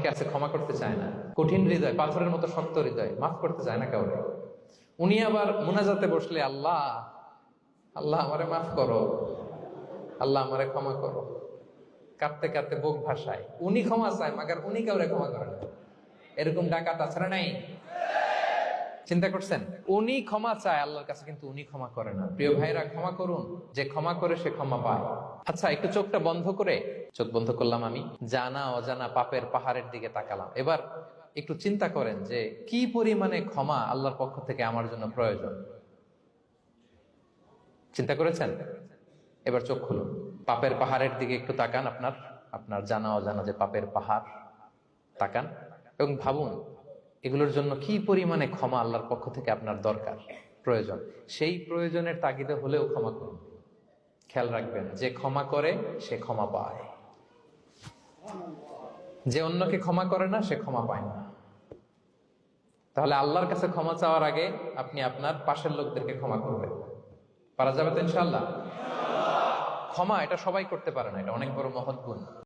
অনেকে আছে ক্ষমা করতে চায় না, কঠিন হৃদয়, পাথরের মতো শক্ত হৃদয়, মাফ করতে চায় না কাউকে। উনি আবার মুনাজাতে বসলে আল্লাহ আল্লাহ আমারে মাফ করো, আল্লাহ আমারে ক্ষমা করো, কাঁদতে কাঁদতে বুক ভাসায়। উনি ক্ষমা চায়, মাগার উনি কাউরে ক্ষমা করে না। এরকম ডাকাত আছে না নাই? চিন্তা করছেন? উনি ক্ষমা চায় আল্লাহর কাছে, কিন্তু উনি ক্ষমা করে না। প্রিয় ভাইরা, ক্ষমা করুন। যে ক্ষমা করে সে ক্ষমা পায়। আচ্ছা, একটু চোখটা বন্ধ করে, চোখ বন্ধ করলাম আমি, জানা অজানা পাপের পাহাড়ের দিকে তাকালাম। এবার একটু চিন্তা করেন যে কি পরিমাণে ক্ষমা আল্লাহর পক্ষ থেকে আমার জন্য প্রয়োজন। চিন্তা করেছেন? এবার চোখ খুলুন, পাপের পাহাড়ের দিকে একটু তাকান। আপনার আপনার জানা অজানা যে পাপের পাহাড়, তাকান এবং ভাবুন এগুলোর জন্য কি পরিমাণে ক্ষমা আল্লাহর পক্ষ থেকে আপনার দরকার, প্রয়োজন। সেই প্রয়োজনের তাগিদে হলেও ক্ষমা করুন। খেয়াল রাখবেন, যে ক্ষমা করে সে ক্ষমা পায়, যে অন্যকে ক্ষমা করে না সে ক্ষমা পায় না। তাহলে আল্লাহর কাছে ক্ষমা চাওয়ার আগে আপনি আপনার পাশের লোকদেরকে ক্ষমা করবেন। পারা যাবে তো ইনশাআল্লাহ? ক্ষমা এটা সবাই করতে পারে না, এটা অনেক বড় মহৎ গুণ।